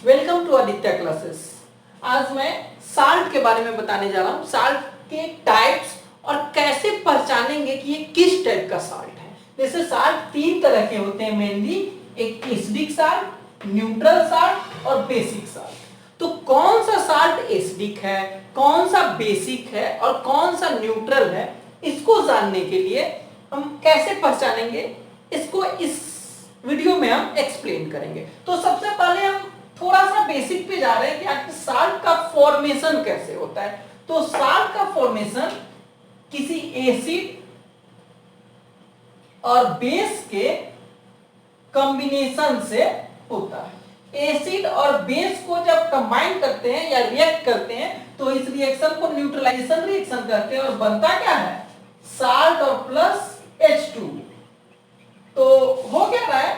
Welcome to Aditya classes. आज मैं salt के बारे में बताने जा रहा हूँ। साल्ट के टाइप्स और कैसे पहचानेंगे कि ये किस टाइप का साल्ट है। जैसे साल्ट तीन तरह के होते हैं मेनली, एक एसिडिक साल्ट, न्यूट्रल साल्ट और बेसिक साल्ट। तो कौन सा साल्ट एसिडिक है, कौन सा बेसिक है और कौन सा न्यूट्रल है, इसको जानने के लिए हम कैसे पहचानेंगे, इसको इस वीडियो में हम एक्सप्लेन करेंगे। तो सबसे पहले हम थोड़ा सा बेसिक पे जा रहे हैं कि आखिर साल्ट का फॉर्मेशन कैसे होता है। तो साल्ट का फॉर्मेशन किसी एसिड और बेस के कॉम्बिनेशन से होता है। एसिड और बेस को जब कंबाइन करते हैं या रिएक्ट करते हैं तो इस रिएक्शन को न्यूट्रलाइजेशन रिएक्शन कहते हैं और बनता क्या है, साल्ट और प्लस H2। तो हो क्या रहा है,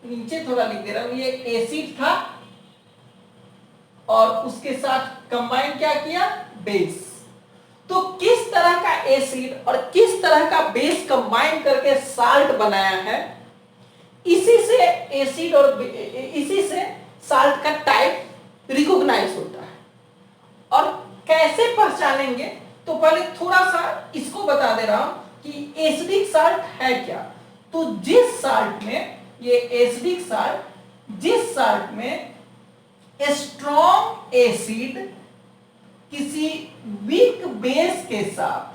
नीचे थोड़ा लिख दे रहा हूं, ये एसिड था और उसके साथ कंबाइन क्या किया, बेस। तो किस तरह का एसिड और किस तरह का बेस कंबाइन करके साल्ट बनाया है, इसी से एसिड और इसी से साल्ट का टाइप रिकॉग्नाइज होता है। और कैसे पहचानेंगे, तो पहले थोड़ा सा इसको बता दे रहा हूं कि एसिडिक साल्ट है क्या। तो जिस साल्ट में, ये एसिडिक साल्ट, जिस साल्ट में स्ट्रॉन्ग एसिड किसी वीक बेस के साथ,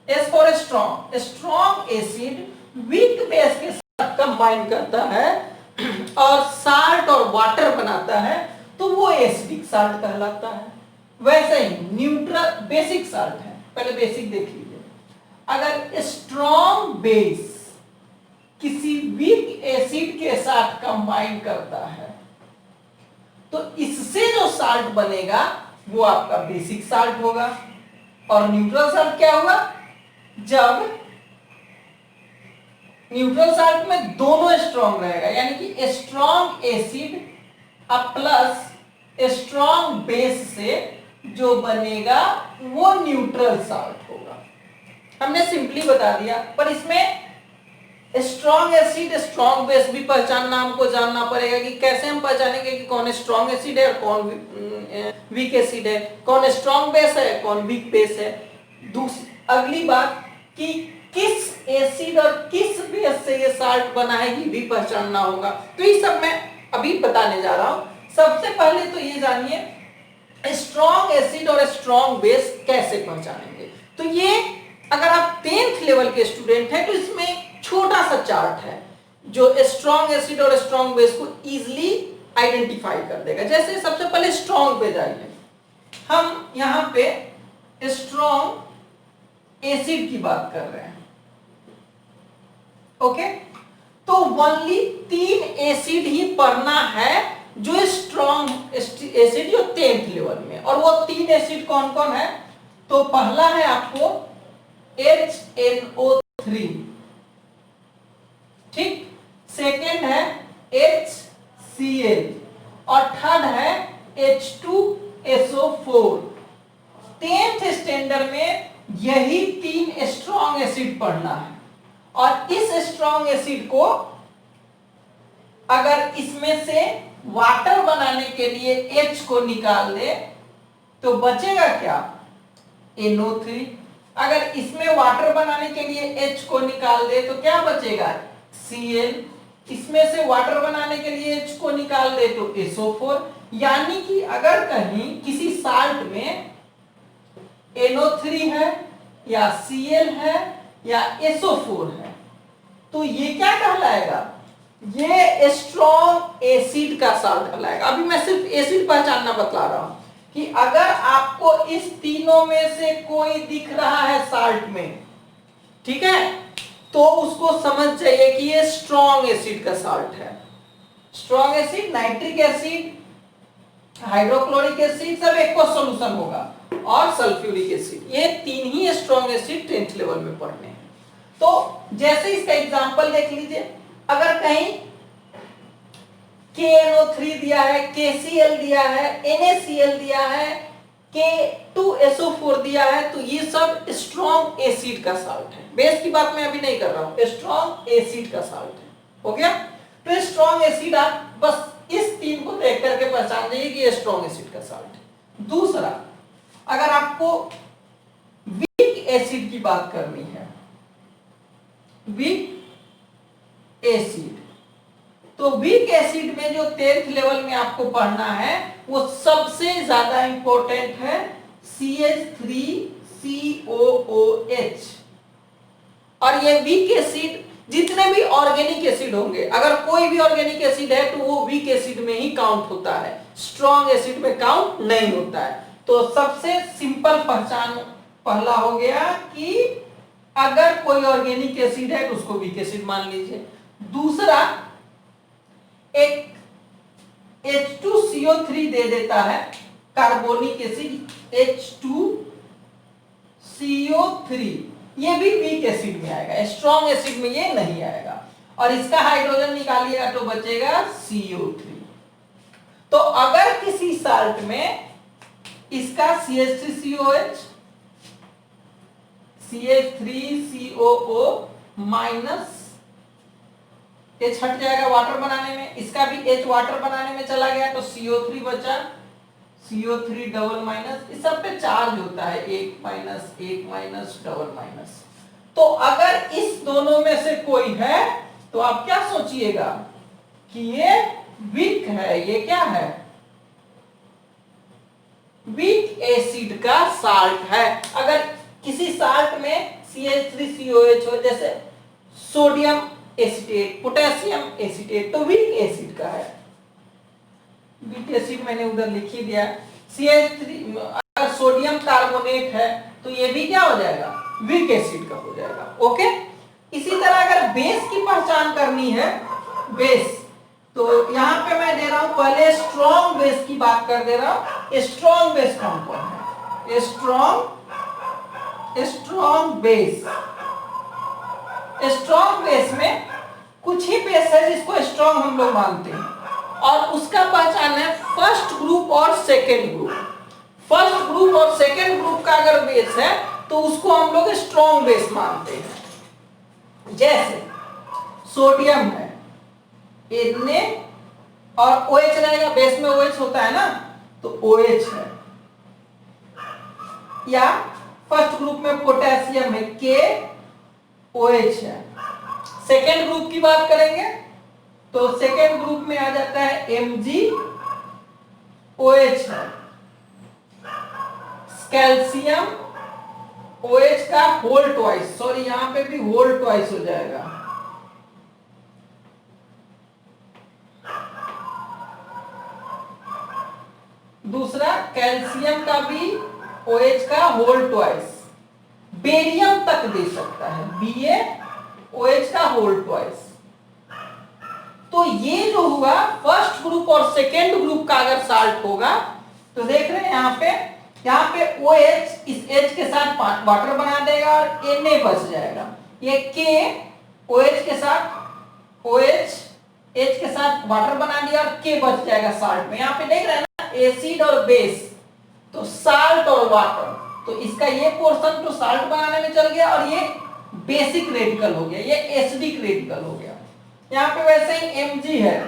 S for strong acid weak base के साथ कंबाइन करता है और साल्ट और वाटर बनाता है, तो वो एसिडिक साल्ट कहलाता है। वैसे ही न्यूट्रल बेसिक साल्ट है, पहले बेसिक देख लीजिए। अगर स्ट्रॉन्ग बेस किसी वीक एसिड के साथ कंबाइन करता है तो इससे जो साल्ट बनेगा वो आपका बेसिक साल्ट होगा। और न्यूट्रल साल्ट क्या होगा, जब न्यूट्रल साल्ट में दोनों स्ट्रॉन्ग रहेगा, यानी कि स्ट्रॉन्ग एसिड अब प्लस स्ट्रॉन्ग बेस से जो बनेगा वो न्यूट्रल साल्ट होगा। हमने सिंपली बता दिया, पर इसमें स्ट्रॉन्ग एसिड स्ट्रॉन्ग बेस भी पहचानना हमको जानना पड़ेगा कि कैसे हम पहचानेंगे कि कौन स्ट्रॉन्ग एसिड है और कौन वीक एसिड है, कौन स्ट्रॉन्ग बेस है कौन वीक बेस है। अगली बात कि किस एसिड और किस बेस से ये साल्ट बना है ये भी पहचानना होगा। तो ये सब मैं अभी बताने जा रहा हूं। सबसे पहले तो ये जानिए स्ट्रॉन्ग एसिड और स्ट्रॉन्ग बेस कैसे पहचानेंगे। तो ये अगर आप 10th लेवल के स्टूडेंट हैं तो इसमें छोटा सा चार्ट है जो स्ट्रॉन्ग एसिड और स्ट्रॉन्ग बेस को इजीली आइडेंटिफाई कर देगा। जैसे सबसे पहले स्ट्रॉन्ग पे जाइए, हम यहां पे स्ट्रॉन्ग एसिड की बात कर रहे हैं। ओके, तो ओनली 3 एसिड ही पढ़ना है जो स्ट्रॉन्ग एसिड जो 10th लेवल में। और वो 3 एसिड कौन कौन है, तो पहला है आपको HNO3, ठीक, सेकेंड है HCl और थर्ड है H2SO4। 10th स्टैंडर्ड में यही 3 स्ट्रॉन्ग एसिड पढ़ना है। और इस स्ट्रॉन्ग एसिड को अगर इसमें से वाटर बनाने के लिए H को निकाल दे तो बचेगा क्या, NO3। अगर इसमें वाटर बनाने के लिए H को निकाल दे तो क्या बचेगा, Cl। इसमें से वाटर बनाने के लिए H को निकाल दे तो SO4। यानी कि अगर कहीं किसी साल्ट में NO3 है या Cl है या SO4 है तो ये क्या कहलाएगा, ये स्ट्रॉन्ग एसिड का साल्ट कहलाएगा। अभी मैं सिर्फ एसिड पहचानना बतला रहा हूं कि अगर आपको इस तीनों में से कोई दिख रहा है साल्ट में, ठीक है, तो उसको समझ जाइए कि ये स्ट्रॉन्ग एसिड का साल्ट है। Strong acid, nitric acid, hydrochloric acid सब एक्वा सॉल्यूशन होगा और सल्फ्यूरिक एसिड, ये 3 ही स्ट्रॉन्ग एसिड 10th लेवल में पढ़ने हैं। तो जैसे इसका एग्जांपल देख लीजिए, अगर कहीं KNO3 दिया है, KCl दिया है, NaCl दिया है, K2SO4 दिया है, तो ये सब स्ट्रॉन्ग एसिड का साल्ट है। बेस की बात मैं अभी नहीं कर रहा हूं, स्ट्रॉन्ग एसिड का साल्ट है। हो गया, तो स्ट्रॉन्ग एसिड आप बस इस 3 को देख करके जाइए कि ये स्ट्रॉन्ग एसिड का साल्ट है। दूसरा, अगर आपको वीक एसिड की बात करनी है, वीक एसिड, तो वीक एसिड में जो 10th लेवल में आपको पढ़ना है वो सबसे ज्यादा इंपॉर्टेंट है CH3COOH। और ये वीक एसिड जितने भी ऑर्गेनिक एसिड होंगे, अगर कोई भी ऑर्गेनिक एसिड है तो वो वीक एसिड में ही काउंट होता है, स्ट्रॉन्ग एसिड में काउंट नहीं होता है। तो सबसे सिंपल पहचान पहला हो गया कि अगर कोई ऑर्गेनिक एसिड है तो उसको वीक एसिड मान लीजिए। दूसरा, एक H2CO3 दे देता है कार्बोनिक एसिड H2CO3, ये भी वीक एसिड में आएगा, स्ट्रॉन्ग एसिड में ये नहीं आएगा। और इसका हाइड्रोजन निकालिएगा तो बचेगा CO3। तो अगर किसी साल्ट में इसका CH3COH, CH3COO माइनस H हट जाएगा वाटर बनाने में, इसका भी H वाटर बनाने में चला गया तो CO3 बचा, CO3 डबल माइनस, इस सब पे चार्ज होता है, एक माइनस डबल माइनस। तो अगर इस दोनों में से कोई है तो आप क्या सोचिएगा कि ये वीक है, ये क्या है, वीक एसिड का साल्ट है। अगर किसी साल्ट में CH3COH हो, जैसे सोडियम एसीटेट, पोटेशियम एसीटेट, तो वीक एसिड का है। वीक एसिड मैंने उधर लिख ही दिया। CH3, अगर सोडियम कार्बोनेट है तो ये भी क्या हो जाएगा, वीक एसिड का हो जाएगा। ओके, इसी तरह अगर बेस की पहचान करनी है, बेस, तो यहां पे मैं दे रहा हूं, पहले स्ट्रॉन्ग बेस की बात कर दे रहा हूं। स्ट्रॉन्ग बेस कौन कौन है, स्ट्रॉन्ग बेस, स्ट्रॉन्ग बेस में कुछ ही बेस है जिसको स्ट्रॉन्ग हम लोग मानते हैं, और उसका पहचान है फर्स्ट ग्रुप और सेकेंड ग्रुप। फर्स्ट ग्रुप और सेकेंड ग्रुप का अगर बेस है तो उसको हम लोग स्ट्रॉन्ग बेस मानते हैं। जैसे सोडियम है, Na और OH रहेगा, बेस में OH होता है ना, तो OH है। या फर्स्ट ग्रुप में पोटेशियम है, KOH है। सेकेंड ग्रुप की बात करेंगे तो सेकेंड ग्रुप में आ जाता है MgOH है। कैल्शियम OH का होल ट्वाइस, सॉरी यहां पे भी होल ट्वाइस हो जाएगा, दूसरा कैल्शियम का भी OH का होल ट्वाइस, बेरियम तक दे सकता है, BaOH का होल ट्वाइस। तो ये जो हुआ फर्स्ट ग्रुप और सेकेंड ग्रुप का अगर साल्ट होगा तो देख रहे हैं यहाँ पे OH इस H के साथ वाटर बना देगा और Na बच जाएगा। ये K OH के साथ OH H के साथ वाटर बना दिया और K बच जाएगा साल्ट में। यहाँ पे देख रहे हैं ना, एसिड और बेस, तो साल्ट और वाटर, तो इसका ये पोर्शन तो साल्ट बनाने में चल गया और ये बेसिक रेडिकल हो गया, ये एसिडिक रेडिकल हो गया। यहाँ पे वैसे ही Mg है,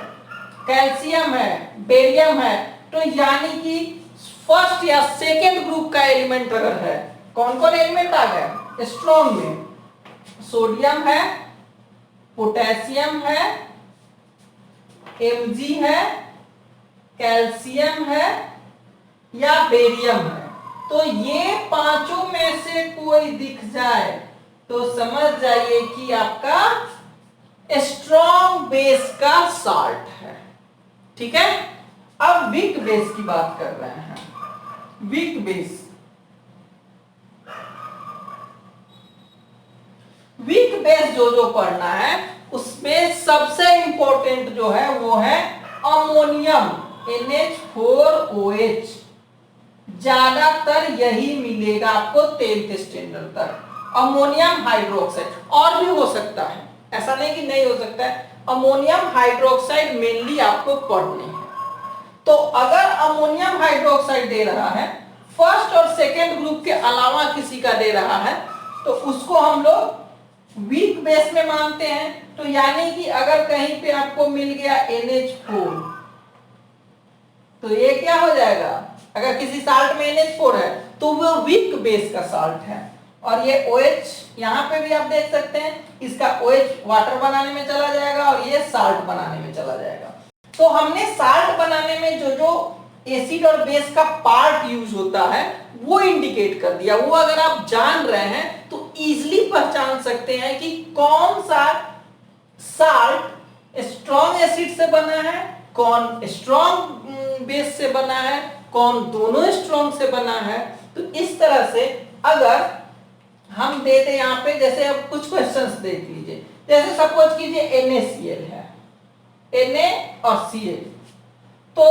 कैल्शियम है, बेरियम है, तो यानी कि फर्स्ट या सेकेंड ग्रुप का एलिमेंट अगर है, कौन कौन एलिमेंट आ गए स्ट्रॉन्ग में, सोडियम है, पोटेशियम है, Mg है, कैल्शियम है या बेरियम है। तो ये पांचों में से कोई दिख जाए तो समझ जाइए कि आपका स्ट्रॉन्ग बेस का साल्ट है। ठीक है, अब वीक बेस की बात कर रहे हैं। वीक बेस, वीक बेस जो पढ़ना है उसमें सबसे इंपॉर्टेंट जो है वो है अमोनियम, NH4OH। ज्यादातर यही मिलेगा आपको 10th स्टैंडर्ड तक। अमोनियम हाइड्रोक्साइड, और भी हो सकता है, ऐसा नहीं कि नहीं हो सकता है, अमोनियम हाइड्रोक्साइड मेनली आपको पढ़नी है। तो अगर अमोनियम हाइड्रोक्साइड दे रहा है, फर्स्ट और सेकेंड ग्रुप के अलावा किसी का दे रहा है, तो उसको हम लोग वीक बेस में मानते हैं। तो यानी कि अगर कहीं पे आपको मिल गया NH4, तो ये क्या हो जाएगा, अगर किसी साल्ट में NH4 है तो वो वीक बेस का साल्ट है। और ये OH यहाँ पे भी आप देख सकते हैं, इसका OH वाटर बनाने में चला जाएगा और ये साल्ट बनाने में चला जाएगा। तो हमने साल्ट बनाने में जो जो एसिड और बेस का पार्ट यूज होता है वो इंडिकेट कर दिया। वो अगर आप जान रहे हैं तो इजीली पहचान सकते हैं कि कौन सा साल्ट स्ट्रॉन्ग एसिड से बना है, कौन स्ट्रॉन्ग बेस से बना है, कौन दोनों स्ट्रॉन्ग से बना है। तो इस तरह से अगर हम देते यहाँ पे, जैसे अब कुछ क्वेश्चंस देख लीजिए, जैसे सपोज कीजिए NaCl है, Na और Cl, तो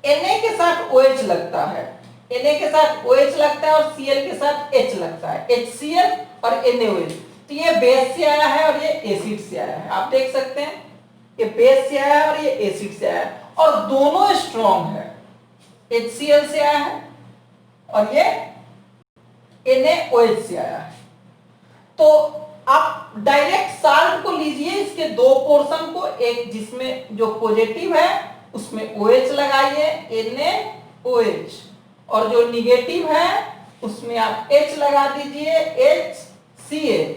Na के साथ OH लगता है, Na के साथ OH लगता है और Cl के साथ H लगता है, HCl और NaOH। तो ये बेस से आया है और ये एसिड से आया है। आप देख सकते हैं ये बेस से आया है और ये एसिड से आया है और दोनों स्ट्रॉन्ग है। HCl से आया है और ये NaOH से आया है। तो आप डायरेक्ट साल्ट को लीजिए, इसके दो पोर्शन को, एक जिसमें जो पॉजिटिव है उसमें OH लगाइए NaOH, और जो निगेटिव है उसमें आप H लगा दीजिए HCl।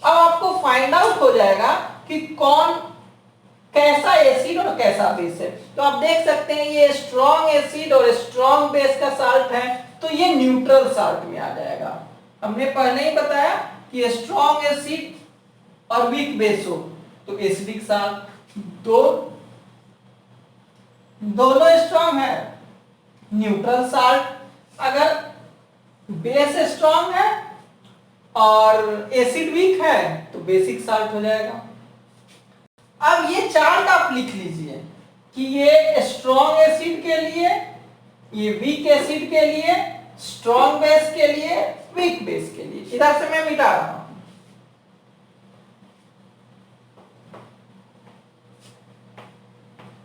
अब आपको फाइंड आउट हो जाएगा कि कौन कैसा एसिड और कैसा बेस है। तो आप देख सकते हैं ये स्ट्रॉन्ग एसिड और स्ट्रॉन्ग बेस का साल्ट है, तो ये न्यूट्रल साल्ट में आ जाएगा। हमने पहले ही बताया कि स्ट्रॉन्ग एसिड और वीक बेस हो तो एसिडिक साल्ट, दोनों स्ट्रॉन्ग है न्यूट्रल साल्ट, अगर बेस स्ट्रॉन्ग है और एसिड वीक है तो बेसिक साल्ट हो जाएगा। अब ये चार्ट आप लिख लीजिए कि ये स्ट्रॉन्ग एसिड के लिए, ये वीक एसिड के लिए, स्ट्रॉन्ग बेस के लिए, वीक बेस के लिए। इधर से मैं मिटा रहा हूं,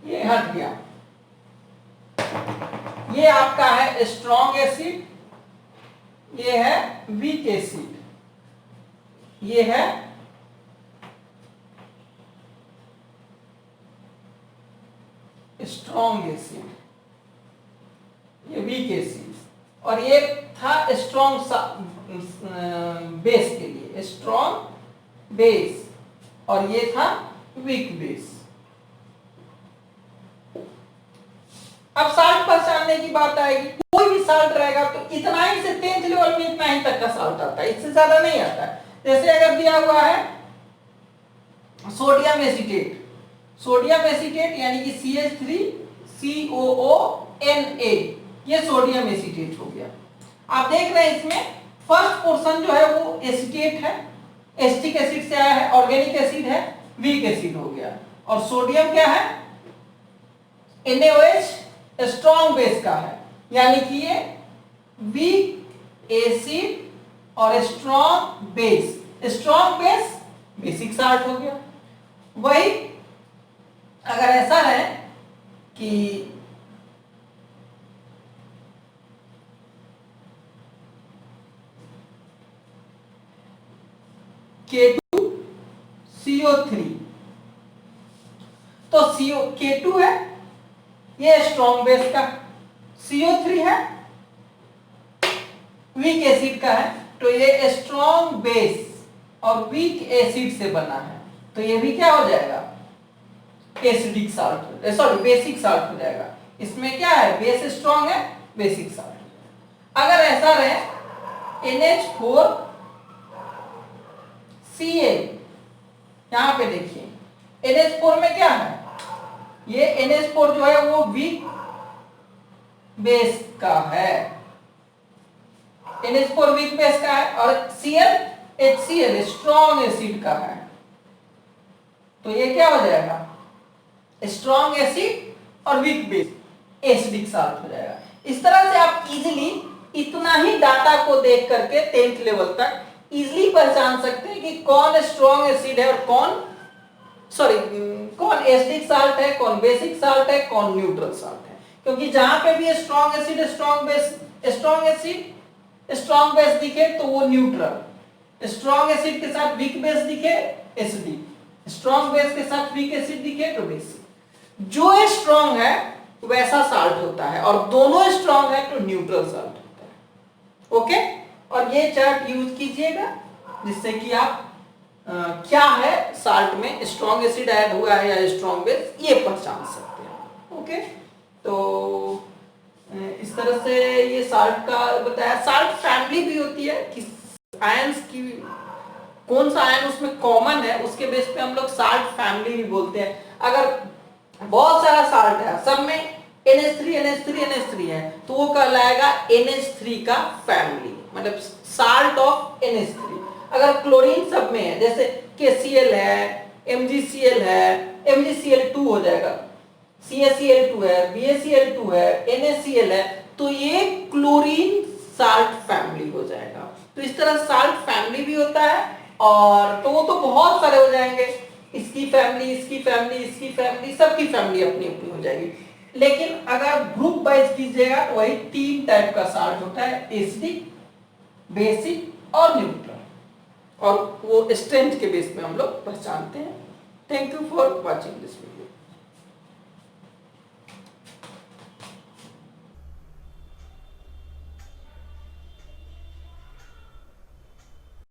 ये हट गया। ये आपका है स्ट्रॉन्ग एसिड, ये है वीक एसिड, ये है स्ट्रॉन्ग एसिड, ये वीक एसिड, और ये था स्ट्रॉन्ग बेस के लिए, स्ट्रॉन्ग बेस, और ये था वीक बेस। अब साल्ट पहचानने की बात आएगी, कोई भी साल्ट रहेगा तो इतना ही से 10th लेवल में इतना ही तक का साल्ट आता है, इससे ज्यादा नहीं आता है। जैसे अगर दिया हुआ है सोडियम एसीटेट, सोडियम एसीटेट यानी कि CH3COONA, ये सोडियम एसीटेट हो गया। आप देख रहे हैं इसमें फर्स्ट पोर्शन जो है वो एसीटेट है, एसिटिक एसिड से आया है, ऑर्गेनिक एसिड है, वीक एसिड हो गया। और सोडियम क्या है, NaOH स्ट्रॉन्ग बेस का है, यानी कि ये वीक एसिड और strong base, strong base basic salt हो गया। वही अगर ऐसा है कि K2CO3, तो K2 है ये स्ट्रॉन्ग बेस का, CO3 है वीक एसिड का है, तो ये स्ट्रॉन्ग बेस और वीक एसिड से बना है, तो ये भी क्या हो जाएगा, acidic salt, sorry basic salt हो जाएगा। इसमें क्या है, बेस स्ट्रॉन्ग है, बेसिक साल्ट। अगर ऐसा रहे NH4Cl, यहां पे देखिए NH4 में क्या है, ये NH4 जो है वो वीक बेस का है, NH4 वीक बेस का है, और Cl HCl स्ट्रॉन्ग एसिड का है, तो ये क्या हो जाएगा, स्ट्रॉन्ग एसिड और वीक बेस, एसिडिक साल्ट हो जाएगा। इस तरह से आप इजीली इतना ही डाटा को देख करके 10th लेवल तक इजीली पहचान सकते हैं कि कौन स्ट्रॉन्ग एसिड है और कौन एसिडिक साल्ट है, कौन बेसिक साल्ट है, कौन न्यूट्रल साल्ट है। क्योंकि जहां पे भी strong acid, strong base, strong acid strong base दिखे तो वो न्यूट्रल, स्ट्रॉन्ग एसिड के साथ वीक बेस दिखे एसिडिक, स्ट्रॉन्ग बेस के साथ वीक एसिड दिखे तो बेसिक। जो स्ट्रॉन्ग है वैसा साल्ट होता है, और दोनों स्ट्रांग है तो न्यूट्रल साल्ट होता है। ओके, और ये चार्ट यूज कीजिएगा जिससे कि आप क्या है साल्ट में स्ट्रांग एसिड ऐड हुआ है या स्ट्रांग बेस, ये पहचान सकते हैं। ओके, तो इस तरह से ये साल्ट का बताया। साल्ट फैमिली भी होती है कि आयंस की कौन सा आयन उसमें कॉमन है, उसके बेस पे हम लोग साल्ट फैमिली भी बोलते हैं। अगर बहुत सारा साल्ट है, सब में NH3 NH3 NH3 है, तो वो कहलाएगा NH3 का फैमिली, मतलब साल्ट ऑफ NH3। अगर क्लोरीन सब में है, जैसे KCl है, MgCl है, MgCl2 हो जाएगा, CaCl2 है, BaCl2 है, NaCl है, तो ये क्लोरीन साल्ट फैमिली हो जाएगा। तो इस तरह साल्ट फैमिली भी होता है, और तो वो तो बहुत सारे हो जाएंगे, इसकी फैमिली, इसकी फैमिली, इसकी फैमिली, सबकी फैमिली अपनी अपनी हो जाएगी। लेकिन अगर ग्रुप वाइज कीजिएगा तो वही 3 टाइप का साल्ट होता है, एसिडिक, बेसिक और न्यूट्रल, और वो स्ट्रेंथ के बेस पे हम लोग पहचानते हैं। Thank you for watching this video.